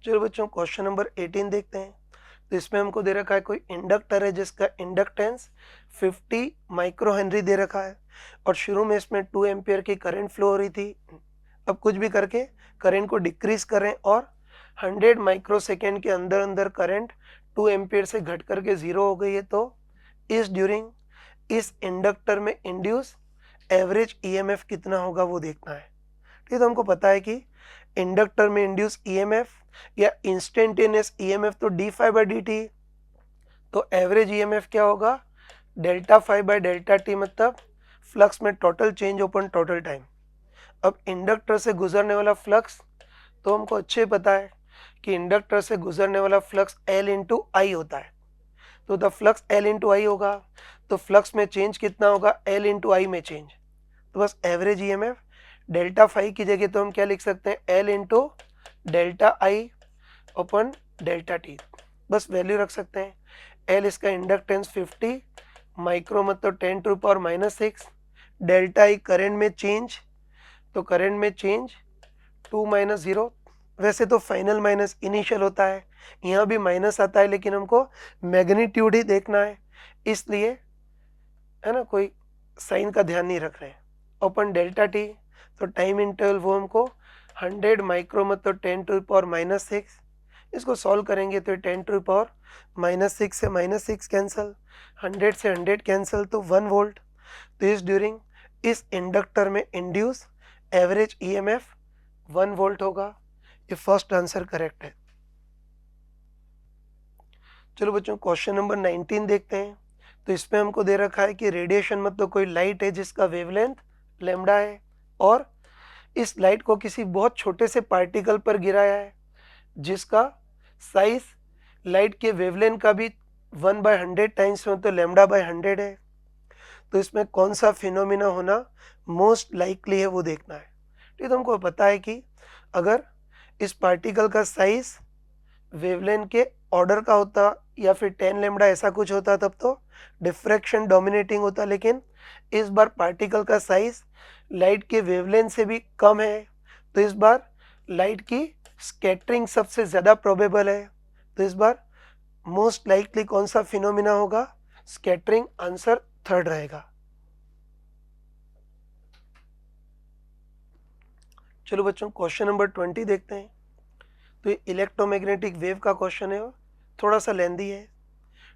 चलो बच्चों question number 18 देखते हैं। तो इसमें हमको दे रखा है कोई इंडक्टर है जिसका इंडक्टेंस 50 माइक्रो हेनरी दे रखा है और शुरू में इसमें 2 एम्पियर की करंट फ्लो हो रही थी। अब कुछ भी करके करंट को डिक्रीज करें और 100 माइक्रो सेकेंड के अंदर अंदर करंट 2 एम्पियर से घट करके 0 हो गई है। तो इस ड्यूरिंग इस इंडक्टर में इंड्यूस एवरेज ईएमएफ कितना होगा वो देखना है। ठीक, तो हमको पता है कि इंडक्टर में इंड्यूस ईएमएफ या इंस्टेंटेनियस ईएमएफ तो D phi by D T, तो एवरेज ईएमएफ क्या होगा delta phi by delta T, मतलब फ्लक्स में total change upon total time. अब इंडक्टर से गुजरने वाला फ्लक्स तो हमको अच्छे पता है कि इंडक्टर से गुजरने वाला फ्लक्स L इंटू आई होता है। तो द फ्लक्स L इंटू आई होगा तो फ्लक्स में चेंज कितना होगा L इंटू आई में चेंज। तो बस एवरेज ईएमएफ डेल्टा फाई की जगह तो हम क्या लिख सकते हैं L into delta I open delta T, बस वैल्यू रख सकते हैं। L इसका इंडक्टेंस 50 माइक्रो मतलब 10 to power -6, delta I current में चेंज, तो करंट में चेंज 2 माइनस 0। वैसे तो फाइनल माइनस इनिशियल होता है, यहाँ भी माइनस आता है लेकिन हमको मैग्नीट्यूड ही देखना है इसलिए है ना कोई साइन का ध्यान नहीं रख रहे हैं। ओपन डेल्टा टी तो टाइम इंटरवल वो हमको 100 माइक्रो मतलब 10 टू पावर -6, इसको सॉल्व करेंगे तो 10 टू पावर -6 से -6 कैंसिल, 100 से 100 कैंसिल तो 1 वोल्ट। तो इस ड्यूरिंग इस इंडक्टर में इंड्यूस एवरेज ईएमएफ 1 वोल्ट होगा। ये फर्स्ट आंसर करेक्ट है। चलो बच्चों क्वेश्चन नंबर 19 देखते हैं। तो इसमें हमको दे रखा है कि रेडिएशन मतलब कोई लाइट है जिसका वेवलेंथ लैम्डा है और इस लाइट को किसी बहुत छोटे से पार्टिकल पर गिराया है जिसका साइज लाइट के वेवलेंथ का भी 1/100 टाइम्स में तो लैम्डा बाय 100 है। तो इसमें कौन सा फिनोमिना होना मोस्ट लाइकली है वो देखना है। ठीक, तो हमको पता है कि अगर इस पार्टिकल का साइज वेवलेंथ के ऑर्डर का होता या फिर 10 लैम्डा ऐसा कुछ होता तब तो डिफ्रैक्शन डोमिनेटिंग होता, लेकिन इस बार पार्टिकल का साइज लाइट के वेवलेंथ से भी कम है तो इस बार लाइट की स्कैटरिंग सबसे ज़्यादा प्रोबेबल है। तो इस बार मोस्ट लाइकली कौन सा फिनोमिना होगा स्कैटरिंग, आंसर थर्ड रहेगा। चलो बच्चों क्वेश्चन नंबर 20 देखते हैं। तो ये इलेक्ट्रोमैग्नेटिक वेव का क्वेश्चन है और थोड़ा सा लेंदी है।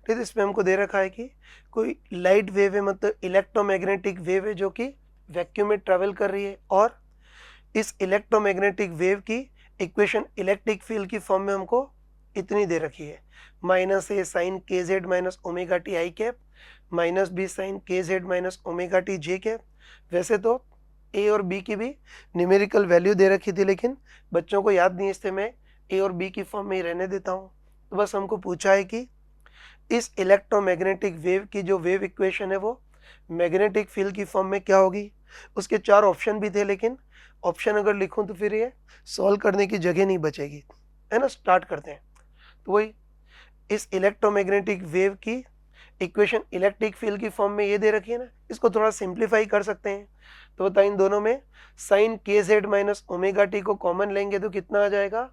ठीक है, इसमें हमको दे रखा है कि कोई लाइट वेव है मतलब इलेक्ट्रोमैग्नेटिक वेव है जो कि वैक्यूम में ट्रैवल कर रही है और इस इलेक्ट्रोमैग्नेटिक वेव की इक्वेशन इलेक्ट्रिक फील्ड की फॉर्म में हमको इतनी दे रखी है -a साइन के Z minus omega T I cap -b sine के Z minus omega T J cap. वैसे तो ए और बी की भी न्यूमेरिकल वैल्यू दे रखी थी लेकिन बच्चों को याद नहीं इससे मैं ए और बी की फॉर्म में ही रहने देता हूँ। तो बस हमको पूछा है कि इस इलेक्ट्रोमैग्नेटिक वेव की जो वेव इक्वेशन है वो मैग्नेटिक फील्ड की फॉर्म में क्या होगी। उसके 4 ऑप्शन भी थे लेकिन ऑप्शन अगर लिखूं तो फिर ये सॉल्व करने की जगह नहीं बचेगी, है ना। स्टार्ट करते हैं। तो वही इस इलेक्ट्रोमैग्नेटिक वेव की इक्वेशन इलेक्ट्रिक फील्ड की फॉर्म में ये दे रखी है ना, इसको थोड़ा सिंप्लीफाई कर सकते हैं। तो बताइए इन दोनों में साइन के जेड माइनस ओमेगा टी को कॉमन लेंगे तो कितना आ जाएगा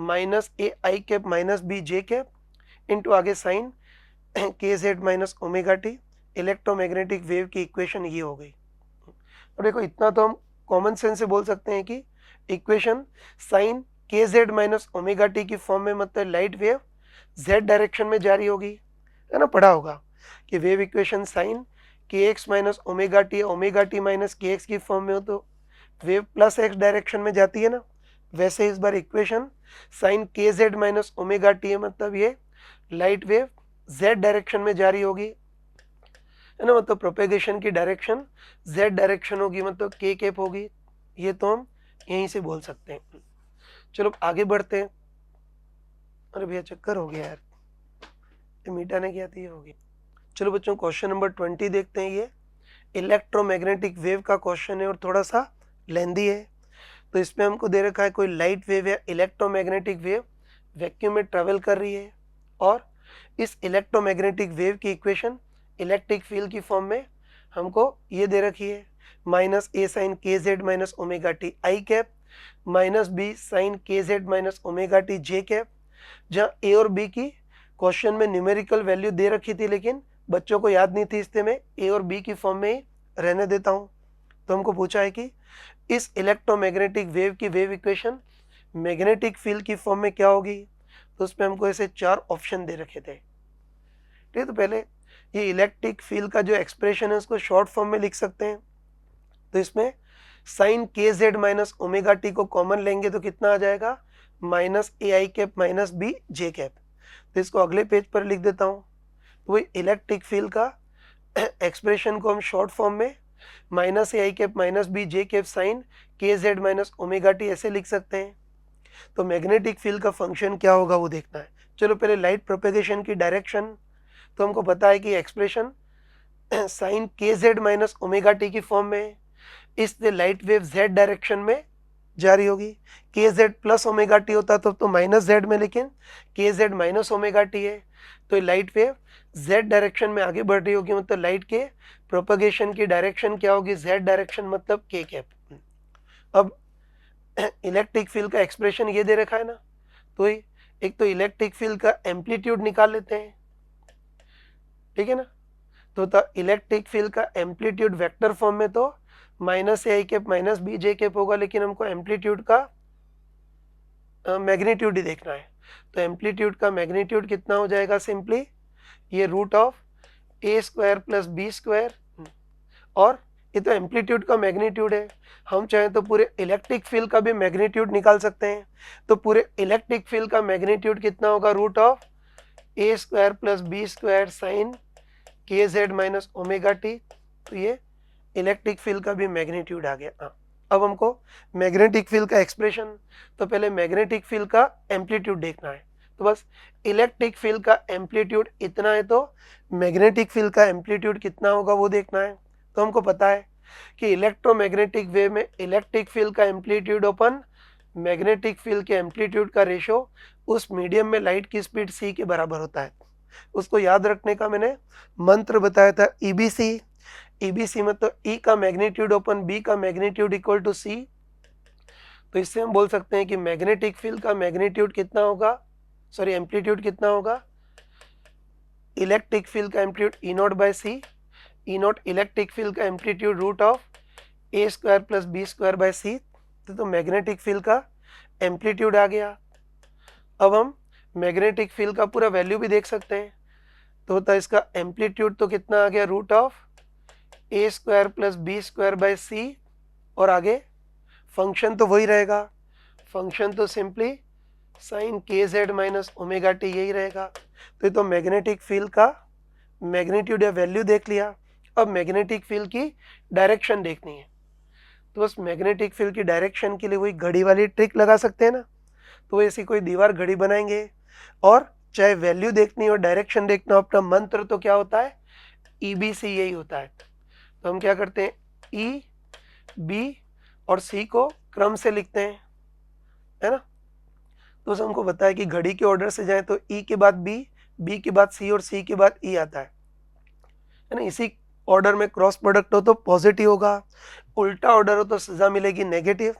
-a I cap -b J cap into आगे साइन के Z minus omega T. Electromagnetic wave की इक्वेशन ये हो गई। और देखो इतना तो हम कॉमन सेंस से बोल सकते हैं कि इक्वेशन साइन के जेड माइनस ओमेगा टी की फॉर्म में मतलब लाइट वेव जेड डायरेक्शन में जारी होगी, है ना। पढ़ा होगा कि वेव इक्वेशन साइन के x minus omega T minus के एक्स की फॉर्म में हो तो वेव प्लस एक्स डायरेक्शन में जाती है ना। वैसे इस बार इक्वेशन साइन के जेड माइनस ओमेगा टी है मतलब ये लाइट वेव जेड डायरेक्शन में जारी होगी, है ना। मतलब प्रोपेगेशन की डायरेक्शन जेड डायरेक्शन होगी मतलब के कैप होगी। ये तो हम यहीं से बोल सकते हैं। चलो आगे बढ़ते हैं। अरे भैया चक्कर हो गया यार, ये मीटा ने किया था ये हो गया। चलो बच्चों क्वेश्चन नंबर 20 देखते हैं। ये इलेक्ट्रोमैग्नेटिक वेव का क्वेश्चन है और थोड़ा सा लेंदी है। तो इसमें हमको दे रखा है कोई लाइट वेव या इलेक्ट्रोमैग्नेटिक वेव वैक्यूम में ट्रेवल कर रही है और इस इलेक्ट्रोमैग्नेटिक वेव की इक्वेशन इलेक्ट्रिक फील्ड की फॉर्म में हमको ये दे रखी है -a साइन के Z minus omega T I cap minus B sine के Z minus omega T J cap, जहाँ ए और बी की क्वेश्चन में न्यूमेरिकल वैल्यू दे रखी थी लेकिन बच्चों को याद नहीं थी, इसलिए मैं ए और बी की फॉर्म में ही रहने देता हूँ। तो हमको पूछा है कि इस इलेक्ट्रोमैग्नेटिक वेव की वेव इक्वेशन मैग्नेटिक फील्ड की फॉर्म में क्या होगी। तो उसमें हमको ऐसे 4 ऑप्शन दे रखे थे। ठीक है, तो पहले ये इलेक्ट्रिक फील्ड का जो एक्सप्रेशन है उसको शॉर्ट फॉर्म में लिख सकते हैं। तो इसमें साइन के जेड माइनस ओमेगा टी को कॉमन लेंगे तो कितना आ जाएगा, minus A I cap minus B J cap. तो इसको अगले पेज पर लिख देता हूँ। तो वही इलेक्ट्रिक फील्ड का एक्सप्रेशन को हम शॉर्ट फॉर्म में minus A I cap minus B J cap sine के जेड माइनस ओमेगा टी ऐसे लिख सकते हैं। तो मैग्नेटिक फील्ड का फंक्शन क्या होगा वो देखना है। चलो पहले लाइट प्रोपेगेशन की डायरेक्शन, तो हमको पता है कि एक्सप्रेशन साइन के जेड माइनस ओमेगा टी की फॉर्म में है, इसलिए लाइट वेव जेड डायरेक्शन में जारी होगी। के जेड प्लस ओमेगा टी होता तो माइनस जेड में, लेकिन के जेड माइनस ओमेगा टी है तो लाइट वेव जेड डायरेक्शन में आगे बढ़ रही होगी, मतलब लाइट के प्रोपगेशन की डायरेक्शन क्या होगी, जेड डायरेक्शन, मतलब के कैप। अब इलेक्ट्रिक फील्ड का एक्सप्रेशन ये दे रखा है ना, तो एक तो इलेक्ट्रिक फील्ड का एम्पलीट्यूड निकाल लेते हैं, ठीक है ना। तो इलेक्ट्रिक फील्ड का एम्पलीट्यूड वेक्टर फॉर्म में तो minus A I cap minus B J cap होगा, लेकिन हमको एम्पलीट्यूड का मैग्नीट्यूड ही देखना है। तो एम्पलीट्यूड का मैग्नीट्यूड कितना हो जाएगा, सिंपली ये root of A square plus B square, और ये तो एम्पलीट्यूड का मैग्नीट्यूड है। हम चाहें तो पूरे इलेक्ट्रिक फील्ड का भी मैग्नीट्यूड निकाल सकते हैं। तो पूरे इलेक्ट्रिक फील्ड का मैग्नीट्यूड कितना होगा, root of A square plus B square sine के जेड माइनस ओमेगा टी। तो ये इलेक्ट्रिक फील्ड का भी मैग्नीट्यूड आ गया। हाँ, अब हमको मैग्नेटिक फील्ड का एक्सप्रेशन, तो पहले मैग्नेटिक फील्ड का एम्पलीट्यूड देखना है। तो बस इलेक्ट्रिक फील्ड का एम्पलीट्यूड इतना है तो मैग्नेटिक फील्ड का एम्पलीट्यूड कितना होगा वो देखना है। तो हमको पता है कि इलेक्ट्रोमैग्नेटिक वेव में इलेक्ट्रिक फील्ड का एम्पलीट्यूड अपन मैग्नेटिक फील्ड के एम्पलीट्यूड का रेशो उस मीडियम में लाइट की स्पीड c के बराबर होता है। उसको याद रखने का मैंने मंत्र बताया था, ईबीसी। ईबीसी मतलब ई का मैग्नीट्यूड अपन बी का मैग्नीट्यूड इक्वल टू सी। तो इससे हम बोल सकते हैं कि मैग्नेटिक फील्ड का मैग्नीट्यूड कितना होगा, सॉरी एम्पलीट्यूड कितना होगा, इलेक्ट्रिक फील्ड का amplitude E not by C. E not electric field का amplitude root of A square plus B square by C. तो मैग्नेटिक फील्ड का एम्पलीट्यूड आ गया। अब हम मैग्नेटिक फील्ड का पूरा वैल्यू भी देख सकते हैं। तो होता है इसका एम्पलीट्यूड तो कितना आ गया, root of A square plus B square by C, और आगे फंक्शन तो वही रहेगा, फंक्शन तो सिंपली साइन के जेड माइनस ओमेगा टी यही रहेगा। तो ये तो मैग्नेटिक फील्ड का मैग्नीट्यूड या वैल्यू देख लिया। अब मैग्नेटिक फील्ड की डायरेक्शन देखनी है। तो बस मैग्नेटिक फील्ड की डायरेक्शन के लिए वही घड़ी वाली ट्रिक लगा सकते हैं ना। तो ऐसी कोई दीवार घड़ी बनाएंगे, और चाहे वैल्यू देखनी हो डायरेक्शन देखना हो, अपना मंत्र तो क्या होता है, ईबीसी यही होता है। तो हम क्या करते हैं, ई बी और सी को क्रम से लिखते हैं, है ना। तो हमको पता है कि घड़ी के ऑर्डर से जाए तो ई के बाद बी, बी के बाद सी और सी के बाद ई आता है ना। इसी ऑर्डर में क्रॉस प्रोडक्ट हो तो पॉजिटिव होगा, उल्टा ऑर्डर हो तो सजा मिलेगी नेगेटिव।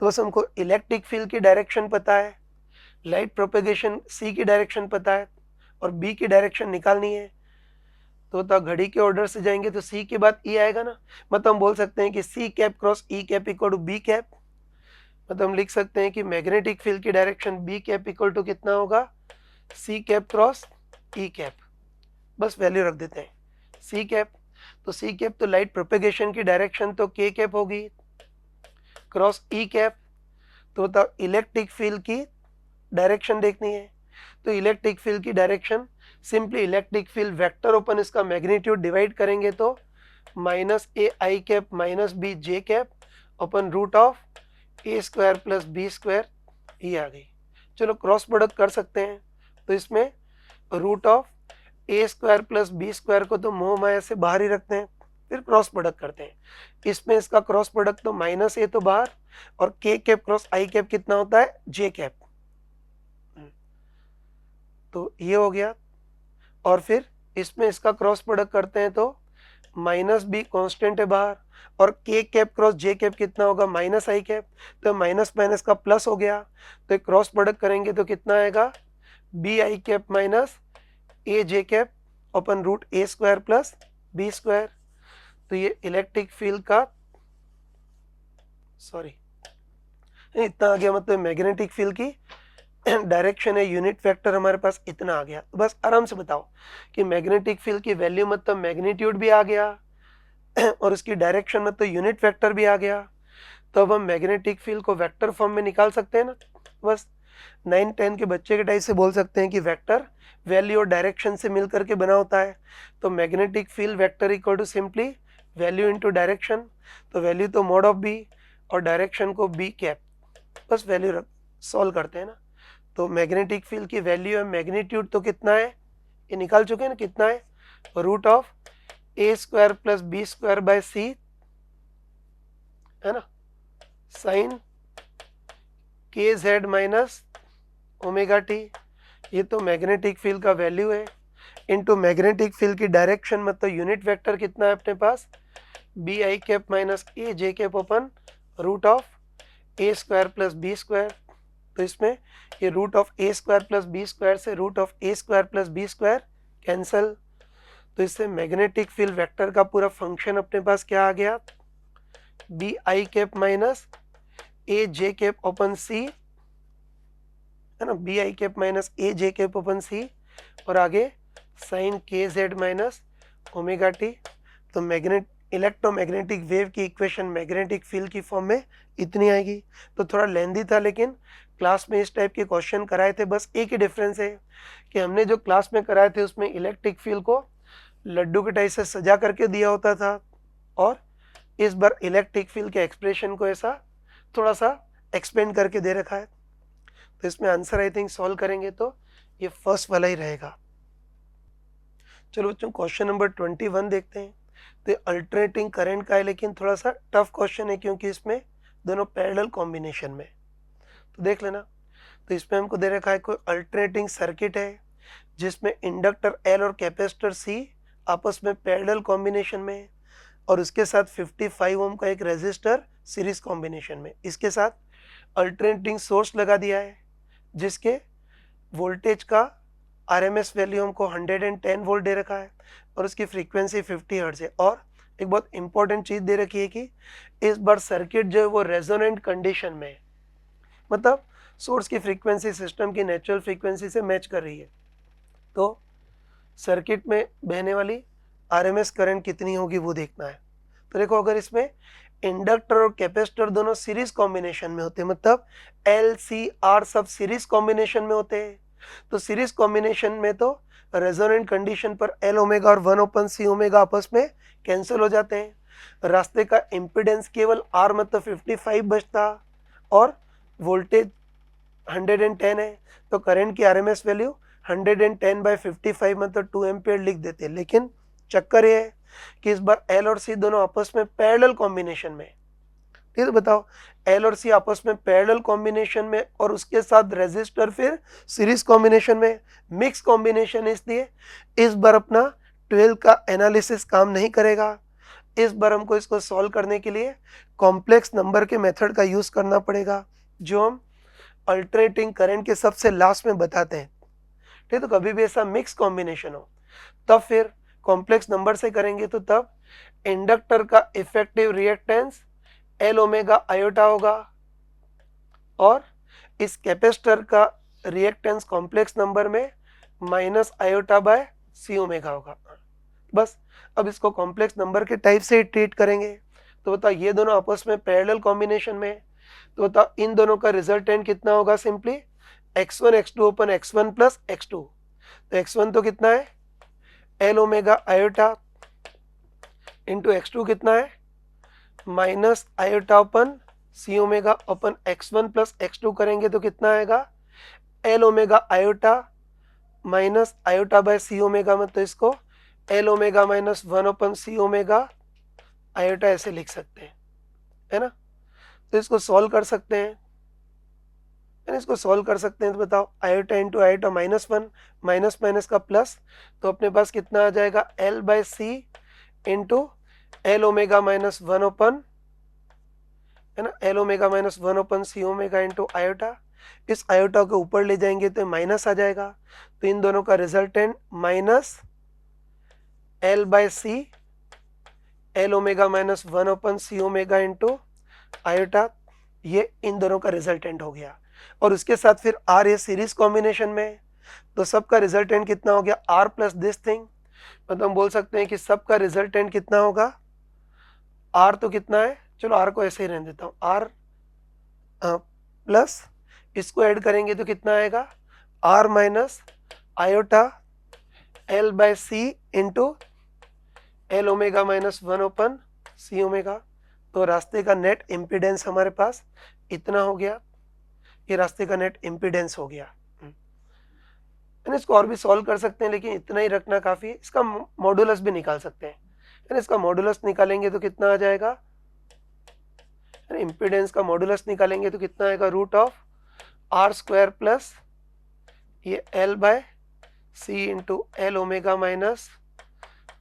तो बस हमको इलेक्ट्रिक फील्ड की डायरेक्शन पता है, लाइट प्रोपेगेशन सी की डायरेक्शन पता है, और बी की डायरेक्शन निकालनी है। तो घड़ी के ऑर्डर से जाएंगे तो सी के बाद ई आएगा ना। मतलब हम बोल सकते हैं कि C cap cross E cap equal to B cap. मतलब हम लिख सकते हैं कि मैग्नेटिक फील्ड की direction B cap equal to कितना होगा, C cap cross E cap. बस वैल्यू रख देते हैं सी कैप। तो सी कैप तो लाइट प्रोपेगेशन की डायरेक्शन तो के कैप होगी क्रॉस ई कैप। तो इलेक्ट्रिक फील्ड की डायरेक्शन देखनी है। तो इलेक्ट्रिक फील्ड की direction simply electric field vector upon इसका मैग्नीट्यूड डिवाइड करेंगे तो minus A I cap minus B J cap open root of A square plus B square, ये आ गई। चलो क्रॉस प्रोडक्ट कर सकते हैं। तो इसमें root of A square plus B square को तो मोह माया से बाहर ही रखते हैं, फिर क्रॉस प्रोडक्ट करते हैं। इसमें इसका क्रॉस प्रोडक्ट तो माइनस ए तो बाहर, और के कैप क्रॉस आई कैप कितना होता है, जे कैप। तो ये हो गया। और फिर इसमें इसका क्रॉस प्रोडक्ट करते हैं तो माइनस बी कॉन्स्टेंट है बाहर, और के कैप क्रॉस जे कैप कितना होगा माइनस आई कैप, तो माइनस माइनस का प्लस हो गया, तो क्रॉस प्रोडक्ट करेंगे तो कितना आएगा B I cap minus A J cap open root A square plus B square. तो ये इलेक्ट्रिक फील्ड का इतना आ गया, मतलब मैग्नेटिक फील्ड की डायरेक्शन है, यूनिट वेक्टर हमारे पास इतना आ गया। तो बस आराम से बताओ कि मैग्नेटिक फील्ड की वैल्यू मतलब मैग्नीट्यूड भी आ गया और उसकी डायरेक्शन मतलब यूनिट वेक्टर भी आ गया। तो अब हम मैग्नेटिक फील्ड को वेक्टर फॉर्म में निकाल सकते हैं ना। बस 9-10 के बच्चे के टाइप से बोल सकते हैं कि वेक्टर वैल्यू और डायरेक्शन से मिल करके बना होता है। तो magnetic field vector equal to simply value into direction. तो वैल्यू तो मोड ऑफ बी और डायरेक्शन को बी कैप, बस वैल्यू सॉल्व करते हैं ना। तो मैग्नेटिक फील्ड की वैल्यू है मैग्नीट्यूड, तो कितना है ये निकाल चुके हैं ना, कितना है root of A square plus B square by C, है ना, साइन के जेड माइनस ओमेगा टी। ये तो मैग्नेटिक फील्ड का वैल्यू है इनटू मैग्नेटिक फील्ड की डायरेक्शन मतलब यूनिट वेक्टर कितना है अपने पास B I cap minus A J cap open root of A square plus B square. तो इसमें ये root of A square plus B square से root of A square plus B square cancel. तो इससे मैग्नेटिक फील्ड वेक्टर का पूरा function अपने पास क्या आ गया B I cap minus A J cap open C, है ना, B I cap minus A J cap open C और आगे साइन के जेड माइनस ओमेगा टी। तो इलेक्ट्रोमैग्नेटिक वेव की इक्वेशन मैग्नेटिक फील्ड की फॉर्म में इतनी आएगी। तो थोड़ा लेंदी था लेकिन क्लास में इस टाइप के क्वेश्चन कराए थे। बस एक ही डिफरेंस है कि हमने जो क्लास में कराए थे उसमें इलेक्ट्रिक फील्ड को लड्डू के टाइप से सजा करके दिया होता था और इस बार इलेक्ट्रिक फील्ड के एक्सप्रेशन को ऐसा थोड़ा सा एक्सपेंड करके दे रखा है। तो इसमें आंसर आई थिंक सॉल्व करेंगे तो ये फर्स्ट वाला ही रहेगा। चलो बच्चों क्वेश्चन नंबर 21 देखते हैं। तो अल्टरनेटिंग करंट का है लेकिन थोड़ा सा टफ क्वेश्चन है क्योंकि इसमें दोनों पैरेलल कॉम्बिनेशन में। तो देख लेना। तो इसमें हमको दे रखा है कोई अल्टरनेटिंग सर्किट है जिसमें इंडक्टर एल और कैपेसिटर सी आपस में पैरेलल कॉम्बिनेशन में और उसके साथ 55 ओम का एक रेजिस्टर सीरीज कॉम्बिनेशन में। इसके साथ अल्टरनेटिंग सोर्स लगा दिया है जिसके वोल्टेज का आरएमएस वैल्यू हमको 110 वोल्ट दे रखा है और उसकी फ्रीक्वेंसी 50 हर्ट्ज है। और एक बहुत इंपॉर्टेंट चीज़ दे रखी है कि इस बार सर्किट जो है वो रेजोनेंट कंडीशन में है, मतलब सोर्स की फ्रीक्वेंसी सिस्टम की नेचुरल फ्रीक्वेंसी से मैच कर रही है। तो सर्किट में बहने वाली आरएमएस करंट कितनी होगी वो देखना है। तो देखो अगर इसमें इंडक्टर और कैपेसिटर दोनों सीरीज कॉम्बिनेशन में होते हैं, मतलब एल सी आर सब सीरीज कॉम्बिनेशन में होते हैं, तो सीरीज कॉम्बिनेशन में तो रेजोनेंट कंडीशन पर एल ओमेगा और 1/c ओमेगा आपस में कैंसिल हो जाते हैं। रास्ते का इम्पीडेंस केवल आर मतलब 55 बचता और वोल्टेज 110 है, तो करंट की आरएमएस वैल्यू 110/55 मतलब 2 एम्पियर लिख देते हैं। लेकिन चक्कर ये है कि इस बार एल और सी दोनों आपस में पैरेलल कॉम्बिनेशन में, ठीक है। तो बताओ एल और सी आपस में पैरेलल कॉम्बिनेशन में और उसके साथ रेजिस्टर फिर सीरीज कॉम्बिनेशन में, मिक्स कॉम्बिनेशन, इसलिए इस बार अपना 12 का एनालिसिस काम नहीं करेगा। इस बार हमको इसको सॉल्व करने के लिए कॉम्प्लेक्स नंबर के मेथड का यूज करना पड़ेगा जो हम अल्टरनेटिंग करंट के सबसे लास्ट में बताते हैं, ठीक है। तो कभी भी ऐसा मिक्स कॉम्बिनेशन हो तब फिर कॉम्प्लेक्स नंबर से करेंगे, तो तब इंडक्टर का effective reactance L omega iota होगा और इस कैपेसिटर का रिएक्टेंस कॉम्प्लेक्स नंबर में minus iota by C omega होगा। बस अब इसको कॉम्प्लेक्स नंबर के टाइप से ही ट्रीट करेंगे। तो बताओ ये दोनों आपस में पैरेलल कॉम्बिनेशन में, तो बताओ इन दोनों का रिजल्टेंट कितना होगा, simply x1 x2 open x1 plus x2। तो x1 तो कितना है L omega iota into x2 कितना है minus iota open C omega open x1 plus x2 करेंगे तो कितना आएगा L omega iota minus iota by C omega में। तो इसको L omega minus 1 open C omega iota ऐसे लिख सकते हैं, है ना। तो इसको सॉल्व कर सकते हैं, इसको सॉल्व कर सकते हैं। तो बताओ iota into iota -1 minus minus का प्लस, तो अपने पास कितना आ जाएगा L by C into L omega minus 1 upon, है ना, L omega minus 1 open C omega into iota. इस आयोटा को ऊपर ले जाएंगे तो माइनस आ जाएगा, तो इन दोनों का resultant minus L by C L omega minus 1 open C omega into iota, ये इन दोनों का रिजल्टेंट हो गया। और उसके साथ फिर आर ये सीरीज कॉम्बिनेशन में, तो सबका रिजल्टेंट कितना हो गया, आर प्लस दिस थिंग। मतलब हम बोल सकते हैं कि सबका रिजल्टेंट कितना होगा, आर तो कितना है, चलो आर को ऐसे ही रहने देता हूँ, आर प्लस इसको ऐड करेंगे तो कितना आएगा, R minus iota L by C into L omega minus 1 open C omega. तो रास्ते का नेट इम्पीडेंस हमारे पास इतना हो गया, ये रास्ते का नेट इम्पीडेंस हो गया। इसको और भी सॉल्व कर सकते हैं, लेकिन इतना ही रखना काफी है। इसका मॉडुलस भी निकाल सकते हैं, इसका मॉडुलस निकालेंगे तो कितना आ जाएगा, इम्पीडेंस का मॉडुलस निकालेंगे तो कितना आएगा, root of R square plus ये L by C into L omega minus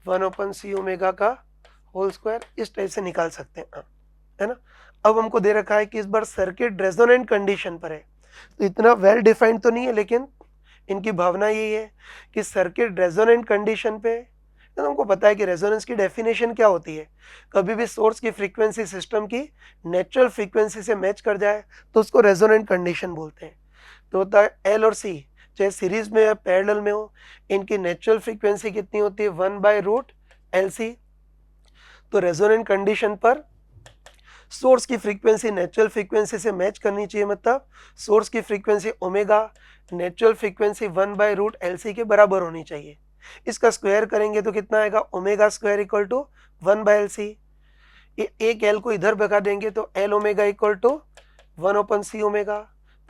1 open C omega का होल स्क्वायर, इस टाइप से निकाल सकते हैं, है ना। अब हमको दे रखा है कि इस बार सर्किट रेजोनेंट कंडीशन पर है, तो इतना वेल डिफाइंड तो नहीं है, लेकिन इनकी भावना यही है कि सर्किट रेजोनेंट कंडीशन पे, तो हमको पता है कि रेजोनेंस की डेफिनेशन क्या होती है, कभी भी सोर्स की फ्रीक्वेंसी सिस्टम की नेचुरल फ्रीक्वेंसी से मैच कर जाए तो उसको रेजोनेंट कंडीशन बोलते हैं। तो होता है एल और सी, चाहे सीरीज में या पैरेलल में हो, इनकी नेचुरल फ्रीक्वेंसी कितनी होती है, 1/√LC। तो रेजोनेंट कंडीशन पर सोर्स की फ्रीक्वेंसी नेचुरल फ्रीक्वेंसी से मैच करनी चाहिए, मतलब सोर्स की frequency omega natural frequency 1/√LC के बराबर होनी चाहिए। इसका स्क्वायर करेंगे तो कितना आएगा, omega square equal to 1/LC। एक एल को इधर भगा देंगे तो L omega equal to 1 open C omega.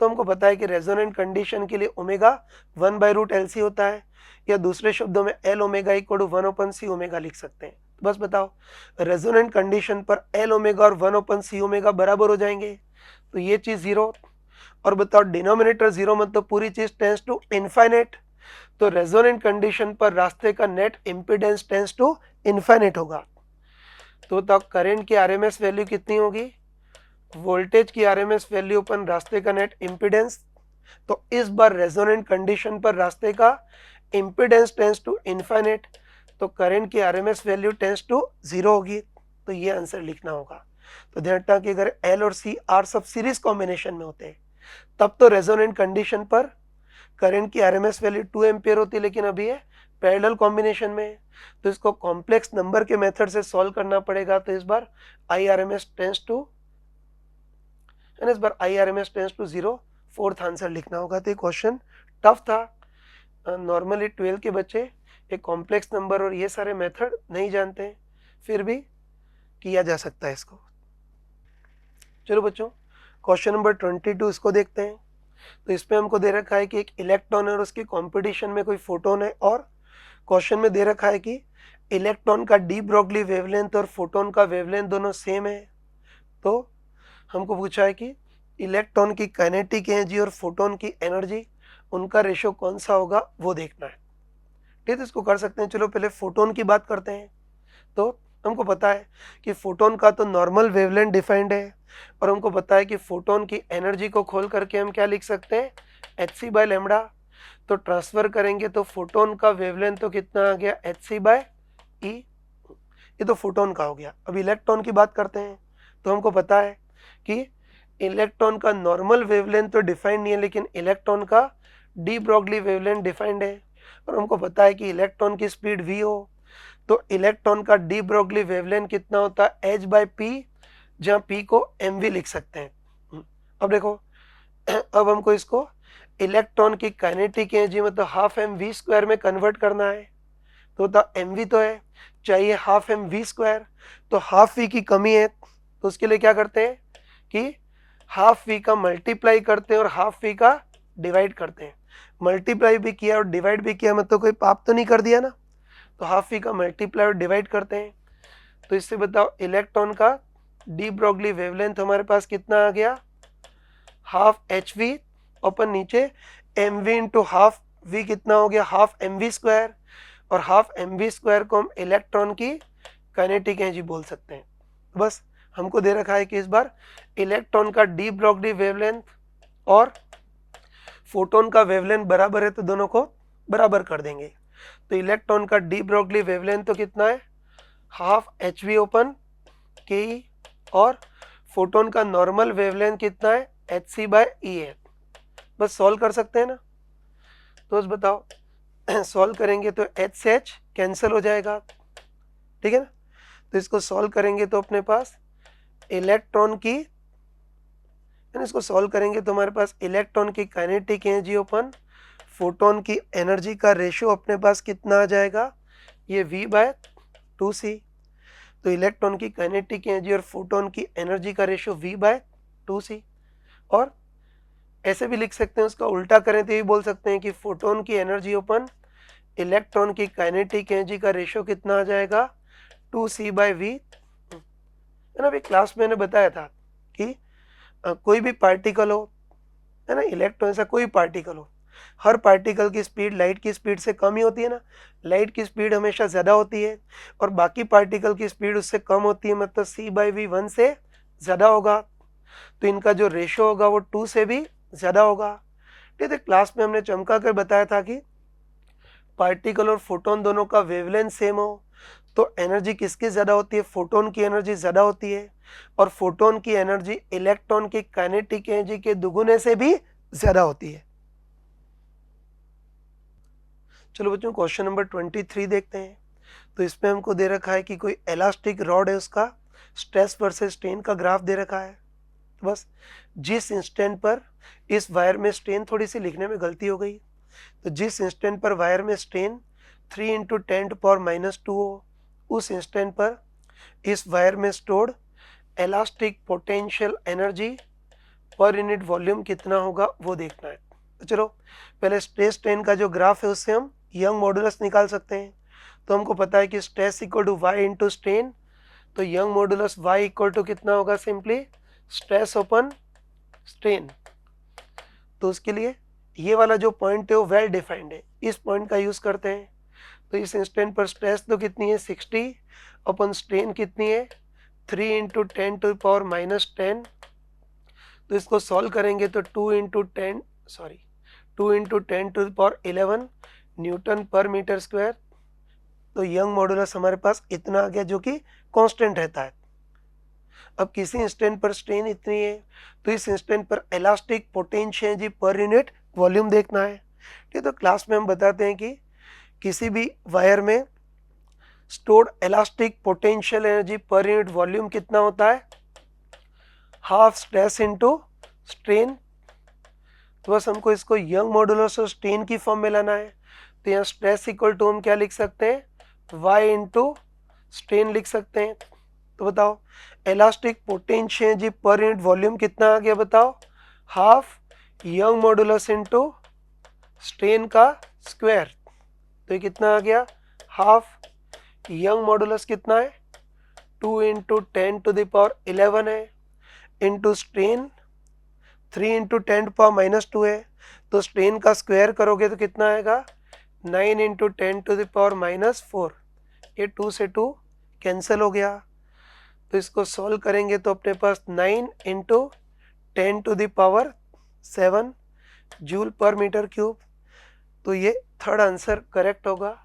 तो हमको पता है कि रेजोनेंट कंडीशन के लिए ओमेगा 1/√LC होता है, या दूसरे शब्दों में L omega equal to 1 open C omega लिख सकते हैं। तो बस बताओ, रेजोनेंट कंडीशन पर एल ओमेगा और 1 ओपन सी ओमेगा बराबर हो जाएंगे, तो ये चीज जीरो। और बताओ डिनोमिनेटर जीरो मतलब पूरी चीज टेंस टू इनफाइनाइट, तो रेजोनेंट कंडीशन पर रास्ते का net impedance tends to infinite होगा। तो करंट की आरएमएस वैल्यू कितनी होगी, वोल्टेज की आरएमएस वैल्यू अपन रास्ते का नेट इंपीडेंस। तो इस बार रेजोनेंट कंडीशन पर रास्ते का इंपीडेंस टेंस टू इनफाइनाइट, तो करंट की RMS value tends to zero होगी। तो ये आंसर लिखना होगा। तो ध्यान रखना कि अगर एल और सी आर सब सीरीज कॉम्बिनेशन में होते हैं तब तो रेजोनेंट कंडीशन पर करंट की आरएमएस वैल्यू 2 एम्पियर होती है, लेकिन अभी ये पैरेलल कॉम्बिनेशन में, तो इसको कॉम्प्लेक्स नंबर के मेथड से सॉल्व करना पड़ेगा। तो इस बार I R M S tends to, इस बार I R M S tends to zero, fourth answer लिखना होगा। तो ये क्वेश्चन टफ था। नॉर्मली 12 के बच्चे एक कॉम्प्लेक्स नंबर और ये सारे मेथड नहीं जानते हैं, फिर भी किया जा सकता है इसको। चलो बच्चों, क्वेश्चन नंबर 22 इसको देखते हैं। तो इसमें हमको दे रखा है कि एक इलेक्ट्रॉन है और उसकी कंपटीशन में कोई फोटोन है, और क्वेश्चन में दे रखा है कि इलेक्ट्रॉन का डी ब्रॉगली वेवलेंथ और फोटोन का वेवलेंथ दोनों सेम है। तो हमको पूछा है कि इलेक्ट्रॉन की काइनेटिक एनर्जी और फोटोन की एनर्जी, उनका रेशो कौन सा होगा वो देखना है। ठीक है, इसको कर सकते हैं। चलो पहले फोटोन की बात करते हैं। तो हमको पता है कि फोटोन का तो नॉर्मल वेवलेंथ डिफाइंड है, और हमको पता है कि फोटोन की एनर्जी को खोल करके हम क्या लिख सकते हैं, hc/λ। तो ट्रांसफर करेंगे तो फोटोन का वेवलेंथ तो कितना आ गया, hc/e। ये तो फोटोन का हो गया। अब इलेक्ट्रॉन की बात करते हैं। तो हमको पता है कि इलेक्ट्रॉन का नॉर्मल वेवलेंथ तो डिफाइंड नहीं है, लेकिन इलेक्ट्रॉन का डी ब्रॉगली वेवलेंथ डिफाइंड है, और हमको पता है कि इलेक्ट्रॉन की स्पीड v हो, तो इलेक्ट्रॉन का डी ब्रॉगली वेवलेंथ कितना होता है, h/p, जहां p को mv लिख सकते हैं। अब देखो, अब हमको इसको इलेक्ट्रॉन की काइनेटिक एनर्जी मतलब हाफ mv² में कन्वर्ट करना है। तो mv तो है, चाहिए हाफ mv², तो हाफ v की कमी है, तो उसके लिए क्या करते हैं कि हाफ v का मल्टीप्लाई करते हैं और हाफ v का डिवाइड करते हैं। मल्टीप्लाई भी किया और डिवाइड भी किया, मतलब कोई पाप तो नहीं कर दिया ना। तो हाफ v का मल्टीप्लाई और डिवाइड करते हैं। तो इससे बताओ इलेक्ट्रॉन का डी ब्रॉगली वेवलेंथ हमारे पास कितना आ गया, हाफ hv अपन नीचे mv इंटू हाफ v कितना हो गया, हाफ mv², और हाफ mv² को हम इलेक्ट्रॉन की काइनेटिक एनर्जी बोल सकते हैं। बस हमको दे रखा है कि इस बार इलेक्ट्रॉन का डी ब्रॉगली वेवलेंथ और फोटोन का वेवलेंथ बराबर है तो दोनों को बराबर कर देंगे। तो इलेक्ट्रॉन का डी ब्रॉगली वेवलेंथ तो कितना है, हाफ एच वी ओपन के ई, और फोटोन का नॉर्मल वेवलेंथ कितना है, एच सी बाय ई है। बस सॉल्व कर सकते हैं ना, तो बस बताओ सॉल्व करेंगे तो एच से एच कैंसिल हो जाएगा, ठीक है ना। तो इसको सॉल्व करेंगे तो अपने पास इलेक्ट्रॉन की, इसको सॉल्व करेंगे तो हमारे पास इलेक्ट्रॉन की काइनेटिक एनर्जी ओपन फोटोन की एनर्जी का रेशियो अपने पास कितना आ जाएगा, ये v बाय 2c। तो इलेक्ट्रॉन की काइनेटिक एनर्जी और फोटोन की एनर्जी का रेशियो v बाय 2c। और ऐसे भी लिख सकते हैं, उसका उल्टा करें तो ये बोल सकते हैं कि फोटोन की एनर्जी ओपन इलेक्ट्रॉन की काइनेटिक एनर्जी का रेशियो कितना आ जाएगा, 2c बाय v, है ना। अभी क्लास में मैंने बताया था कि कोई भी पार्टिकल हो, है ना, इलेक्ट्रॉन ऐसा कोई पार्टिकल हो, हर पार्टिकल की स्पीड लाइट की स्पीड से कम ही होती है ना। लाइट की स्पीड हमेशा ज़्यादा होती है और बाकी पार्टिकल की स्पीड उससे कम होती है, मतलब c बाई वी 1 से ज़्यादा होगा, तो इनका जो रेशो होगा वो 2 से भी ज़्यादा होगा। ठीक है, क्लास में हमने चमका कर बताया था कि पार्टिकल और फोटोन दोनों का वेवलेंथ सेम हो तो एनर्जी किसकी ज़्यादा होती है, फोटोन की एनर्जी ज़्यादा होती है, और फोटोन की एनर्जी इलेक्ट्रॉन की काइनेटिक एनर्जी के दुगुने से भी ज़्यादा होती है। चलो बच्चों क्वेश्चन नंबर 23 देखते हैं। तो इसमें हमको दे रखा है कि कोई इलास्टिक रॉड है, उसका स्ट्रेस वर्सेस स्ट्रेन का ग्राफ दे रखा है। तो बस जिस इंस्टेंट पर इस वायर में स्ट्रेन, थोड़ी सी लिखने में गलती हो गई, तो जिस इंस्टेंट पर वायर में स्ट्रेन 3 × 10⁻⁻2 हो, उस इंस्टेंट पर इस वायर में stored elastic potential energy per unit volume कितना होगा वो देखना है। तो चलो पहले स्ट्रेस स्ट्रेन का जो ग्राफ है उससे हम यंग मॉडुलस निकाल सकते हैं। तो हमको पता है कि stress equal to Y into strain, तो Young modulus Y equal to कितना होगा, सिंपली स्ट्रेस ओपन स्ट्रेन। तो उसके लिए ये वाला जो पॉइंट है वो वेल डिफाइंड है, इस पॉइंट का यूज करते हैं। तो इस इंस्टेंट पर स्ट्रेस तो कितनी है 60 अपन स्ट्रेन कितनी है 3 × 10⁻⁻10। तो इसको सॉल्व करेंगे तो 2 × 10⁻11 न्यूटन पर मीटर स्क्वायर। तो यंग मॉडुलस हमारे पास इतना आ गया जो कि कांस्टेंट रहता है। अब किसी इंस्टेंट पर स्ट्रेन इतनी है तो इस इंस्टेंट पर elastic potential energy per unit volume देखना है। ठीक है, तो क्लास में हम बताते हैं कि किसी भी वायर में stored elastic potential energy per unit volume कितना होता है, हाफ स्ट्रेस इनटू स्ट्रेन। तो बस हमको इसको यंग मॉडुलस और स्ट्रेन की फॉर्म में लाना है। तो यहाँ स्ट्रेस इक्वल टू हम क्या लिख सकते हैं, y इंटू स्ट्रेन लिख सकते हैं। तो बताओ elastic potential energy per unit volume कितना आ गया, बताओ half young modulus into strain का स्क्वायर। तो ये कितना आ गया, हाफ यंग मॉडुलस कितना है 2 × 10⁻11 है, इंटू स्ट्रेन 3 × 10⁻⁻2 है। तो स्ट्रेन का स्क्वायर करोगे तो कितना आएगा 9 × 10⁻⁻4। ये 2 से 2 कैंसिल हो गया। तो इसको सॉल्व करेंगे तो अपने पास 9 × 10⁻7 जूल पर मीटर क्यूब। तो ये थर्ड आंसर करेक्ट होगा।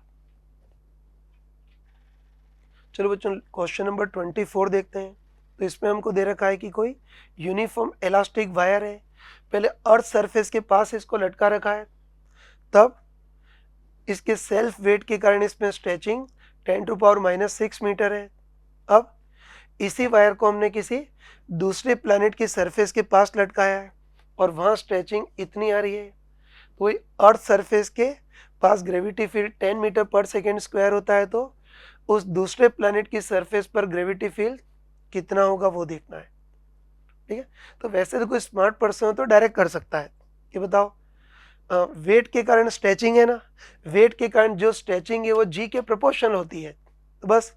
चलो बच्चों क्वेश्चन नंबर 24 देखते हैं। तो इसमें हमको दे रखा है कि कोई यूनिफॉर्म इलास्टिक वायर है, पहले अर्थ सरफेस के पास इसको लटका रखा है, तब इसके सेल्फ वेट के कारण इसमें स्ट्रेचिंग 10⁻⁻6 मीटर है। अब इसी वायर को हमने किसी दूसरे प्लैनेट की सरफेस के पास लटकाया है और वहाँ स्ट्रेचिंग इतनी आ रही है। तो वही अर्थ सरफेस के पास ग्रेविटी फील्ड 10 मीटर पर सेकेंड स्क्वायर होता है, तो उस दूसरे प्लैनेट की सरफेस पर ग्रेविटी फील्ड कितना होगा वो देखना है। ठीक है, तो वैसे तो कोई स्मार्ट पर्सन हो तो डायरेक्ट कर सकता है कि बताओ वेट के कारण स्ट्रेचिंग है ना, वेट के कारण जो स्ट्रेचिंग है वो जी के प्रोपोर्शनल होती है। तो बस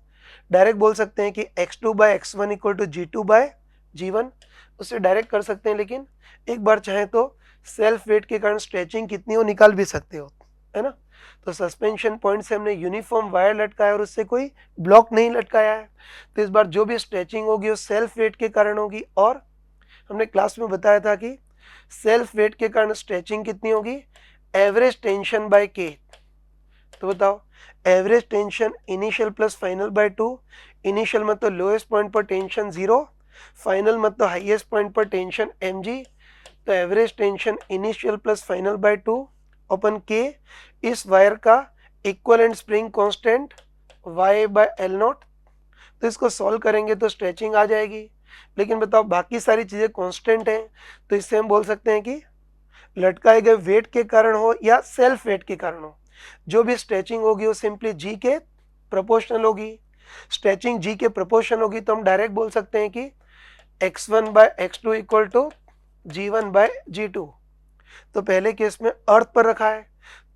डायरेक्ट बोल सकते हैं कि x2/x1 = g2/g1, उससे डायरेक्ट कर सकते हैं। लेकिन एक बार चाहे तो सेल्फ वेट के कारण स्ट्रेचिंग कितनी हो निकाल भी सकते हो, है ना। तो सस्पेंशन पॉइंट से हमने यूनिफॉर्म वायर लटकाया और उससे कोई ब्लॉक नहीं लटकाया है, तो इस बार जो भी स्ट्रेचिंग होगी वो सेल्फ वेट के कारण होगी। और हमने क्लास में बताया था कि सेल्फ वेट के कारण स्ट्रेचिंग कितनी होगी, एवरेज टेंशन बाय के। तो बताओ, average tension initial plus final by 2। Initial मतलब लोएस्ट पॉइंट पर टेंशन 0, फाइनल मतलब हाईएस्ट पॉइंट पर टेंशन mg। तो average tension initial plus final by 2 अपन के इस वायर का equivalent spring constant y by L naught. तो इसको सॉल्व करेंगे तो स्ट्रेचिंग आ जाएगी। लेकिन बताओ बाकी सारी चीज़ें कांस्टेंट हैं, तो इससे हम बोल सकते हैं कि लटकाए गए वेट के कारण हो या सेल्फ वेट के कारण हो, जो भी स्ट्रेचिंग होगी वो सिंपली जी के प्रोपोर्शनल होगी। स्ट्रेचिंग जी के प्रोपोर्शनल होगी तो हम डायरेक्ट बोल सकते हैं कि x1 bye x2 equal to g1 bye g2। तो पहले केस में अर्थ पर रखा है,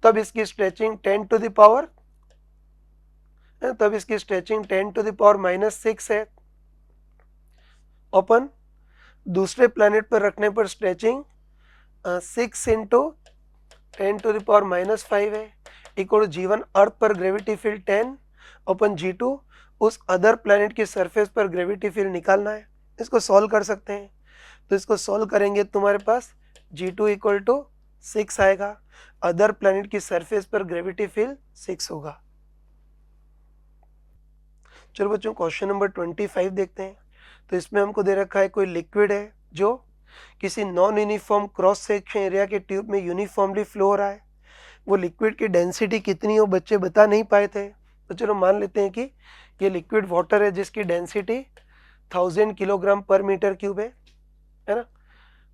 तब इसकी स्ट्रेचिंग 10 टू द पावर -6 है। अपन दूसरे प्लैनेट पर रखने पर stretching 6 into 10 to the power -5 है, इक्वल g1 अर्थ पर ग्रेविटी फील्ड 10 अपन g2 उस अदर प्लैनेट की सरफेस पर ग्रेविटी फील्ड निकालना है। इसको सॉल्व कर सकते हैं, तो इसको सॉल्व करेंगे तुम्हारे पास g2 इक्वल टू 6 आएगा, अदर प्लैनेट की सरफेस पर ग्रेविटी फील्ड 6 होगा। चलो बच्चों क्वेश्चन नंबर 25 देखते हैं। तो इसमें हमको दे रखा है कोई लिक्विड है जो किसी non uniform cross section area के ट्यूब में यूनिफॉर्मली फ्लो हो रहा है। वो लिक्विड की डेंसिटी कितनी हो बच्चे बता नहीं पाए थे, तो चलो मान लेते हैं कि ये लिक्विड वाटर है जिसकी डेंसिटी 1000 किलोग्राम पर मीटर क्यूब है ना।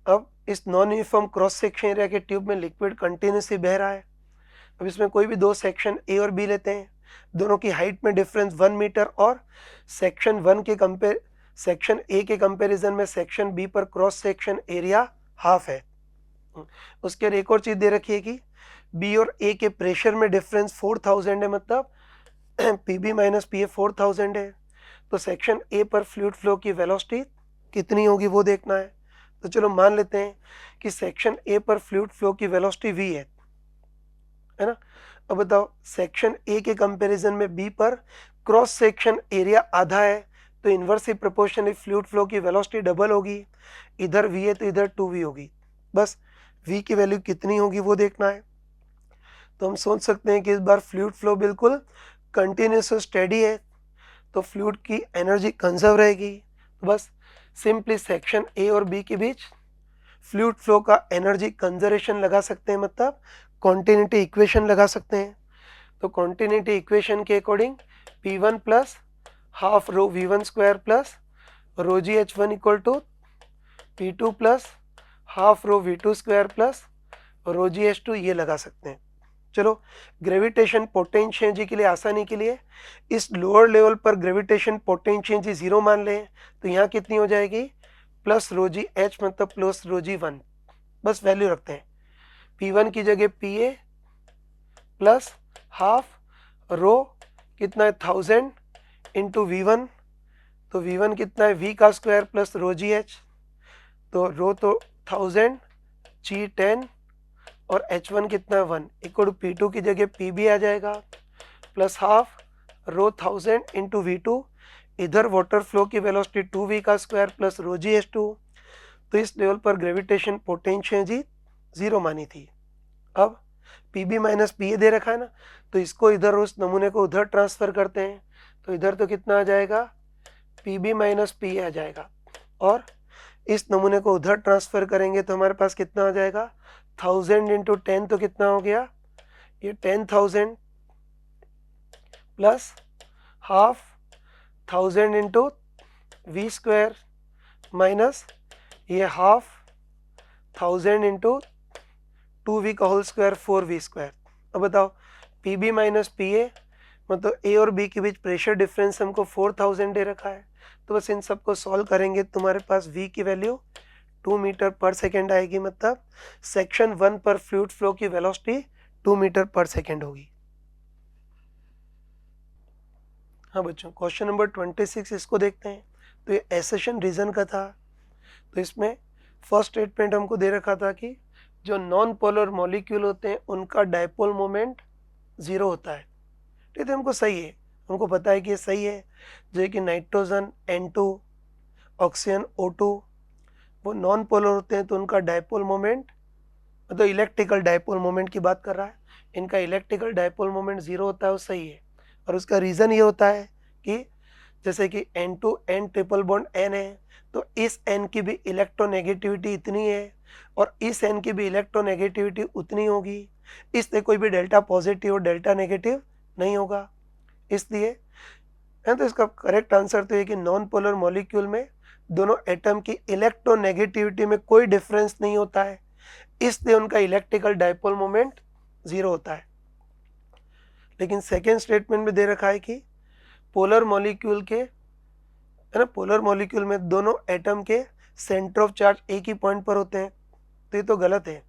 अब इस non uniform cross section area के ट्यूब में लिक्विड कंटिन्यूसली बह रहा है। अब इसमें कोई भी दो सेक्शन ए और बी लेते हैं, दोनों की हाइट में डिफरेंस 1 मीटर और सेक्शन ए के कंपैरिजन में सेक्शन बी पर क्रॉस सेक्शन एरिया हाफ है। उसके एक और चीज दे रखी है कि बी और ए के प्रेशर में डिफरेंस 4000 है, मतलब पीबी माइनस पी ए 4000 है। तो सेक्शन ए पर फ्लूइड फ्लो की वेलोसिटी कितनी होगी वो देखना है। तो चलो मान लेते हैं कि सेक्शन ए पर फ्लूइड फ्लो की वेलोसिटी v है ना। अब बताओ सेक्शन ए के कंपैरिजन में बी पर क्रॉस सेक्शन एरिया आधा है, तो इन्वर्सली प्रोपोर्शनली फ्लूइड फ्लो की वेलोसिटी डबल होगी। इधर v है तो इधर 2v होगी, बस v की वैल्यू कितनी होगी वो देखना है। तो हम सोच सकते हैं कि इस बार फ्लूइड फ्लो बिल्कुल कंटिन्यूस और स्टेडी है, तो फ्लूइड की एनर्जी कंजर्व रहेगी। तो बस सिंपली सेक्शन ए और बी के बीच फ्लूइड फ्लो का एनर्जी कंजर्वेशन लगा सकते हैं, मतलब कॉन्टिन्यूटी इक्वेशन लगा सकते हैं। तो कॉन्टिन्यूटी इक्वेशन के according P1 plus half rho V1 square plus rho g H1 equal to P2 plus half rho V2 square plus rho g H2 ये लगा सकते हैं। चलो ग्रेविटेशन पोटेंशियल के लिए आसानी के लिए इस लोअर लेवल पर ग्रेविटेशन पोटेंशियल 0 मान लें, तो यहाँ कितनी हो जाएगी प्लस रो जी H मतलब प्लस रो जी 1, बस वैल्यू रखते हैं। P1 की जगह PA प्लस हाफ रो कितना है 1000 इंटू V1, तो V1 कितना है V का स्क्वायर प्लस रो जी H, तो रो तो 1000 G 10 और H1 कितना है 1 इक्वल टू P2 की जगह PB आ जाएगा प्लस हाफ रो 1000 इंटू V2, इधर वाटर फ्लो की वेलोसिटी 2V का square plus rho g H2। तो इस लेवल पर ग्रेविटेशन पोटेंशियल 0 मानी थी। अब Pb माइनस पी ए दे रखा है ना, तो इसको इधर उस नमूने को उधर ट्रांसफर करते हैं, तो इधर तो कितना आ जाएगा Pb माइनस पी ए आ जाएगा, और इस नमूने को उधर ट्रांसफर करेंगे तो हमारे पास कितना आ जाएगा 1000 इंटू 10, तो कितना हो गया ये 10,000 plus half 1000 into V square minus ये हाफ 1000 इंटू 2v का होल स्क्वायर 4v स्क्वायर। अब बताओ Pb माइनस पी ए मतलब a और b के बीच प्रेशर डिफरेंस हमको 4000 दे रखा है, तो बस इन सबको सॉल्व करेंगे तुम्हारे पास v की वैल्यू 2 मीटर पर सेकेंड आएगी, मतलब सेक्शन 1 पर फ्लूइड फ्लो की वेलोसिटी 2 मीटर पर सेकेंड होगी। हाँ बच्चों क्वेश्चन नंबर 26 इसको देखते हैं। तो ये एसेशन रीजन का था, तो इसमें फर्स्ट स्टेटमेंट हमको दे रखा था कि जो नॉन पोलर मॉलिक्यूल होते हैं उनका डायपोल मोमेंट ज़ीरो होता है। ठीक है, तो हमको सही है, हमको पता है कि ये सही है। जो कि नाइट्रोजन N2, ऑक्सीजन O2 वो नॉन पोलर होते हैं, तो उनका डायपोल मोमेंट मतलब इलेक्ट्रिकल डायपोल मोमेंट की बात कर रहा है, इनका इलेक्ट्रिकल डायपोल मोमेंट ज़ीरो होता है, वो सही है। और उसका रीज़न ये होता है कि जैसे कि N2 N triple bond N है, तो इस N की भी इलेक्ट्रोनेगेटिविटी इतनी है और इस N की भी इलेक्ट्रोनेगेटिविटी उतनी होगी, इसलिए कोई भी डेल्टा पॉजिटिव और डेल्टा नेगेटिव नहीं होगा। इसलिए है, तो इसका करेक्ट आंसर तो ये कि नॉन पोलर मॉलिक्यूल में दोनों एटम की इलेक्ट्रोनेगेटिविटी में कोई डिफरेंस नहीं होता है, इसलिए उनका इलेक्ट्रिकल डायपोल मोमेंट ज़ीरो होता है। लेकिन सेकेंड स्टेटमेंट में दे रखा है कि पोलर मॉलिक्यूल के, है ना, पोलर मॉलिक्यूल में दोनों एटम के सेंटर ऑफ चार्ज एक ही पॉइंट पर होते हैं, तो ये तो गलत है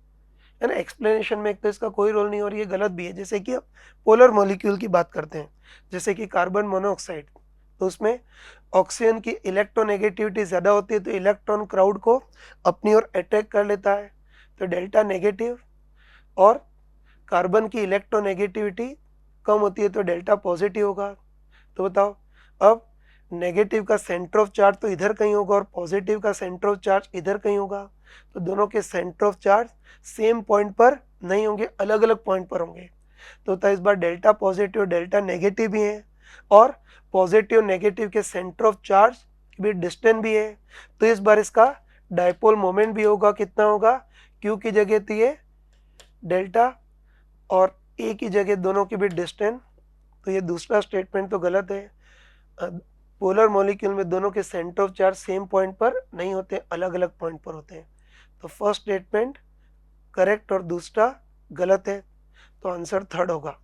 ना। एक्सप्लेनेशन में एक तो इसका कोई रोल नहीं और ये गलत भी है। जैसे कि अब पोलर मॉलिक्यूल की बात करते हैं, जैसे कि कार्बन मोनोऑक्साइड, तो उसमें ऑक्सीजन की इलेक्ट्रोनेगेटिविटी ज़्यादा होती है, तो इलेक्ट्रॉन क्राउड को अपनी ओर अटैक कर लेता है, तो डेल्टा नेगेटिव। और कार्बन की इलेक्ट्रोनेगेटिविटी कम होती है, तो डेल्टा पॉजिटिव होगा। तो बताओ, अब नेगेटिव का सेंटर ऑफ चार्ज तो इधर कहीं होगा और पॉजिटिव का सेंटर ऑफ चार्ज इधर कहीं होगा, तो दोनों के centre of charge same point पर नहीं होंगे, अलग अलग पॉइंट पर होंगे। तो होता है इस बार डेल्टा पॉजिटिव डेल्टा नेगेटिव भी है और पॉजिटिव नेगेटिव के सेंटर ऑफ चार्ज भी डिस्टेंस भी है, तो इस बार इसका डायपोल मोमेंट भी होगा, कितना होगा, क्यू की जगह थी ये डेल्टा और ए की जगह दोनों की भी डिस्टेंस, तो ये दूसरा स्टेटमेंट तो गलत है। पोलर मॉलिक्यूल में दोनों के centre of charge same point पर नहीं होते, अलग अलग पॉइंट पर होते हैं। तो फर्स्ट स्टेटमेंट करेक्ट और दूसरा गलत है, तो आंसर थर्ड होगा।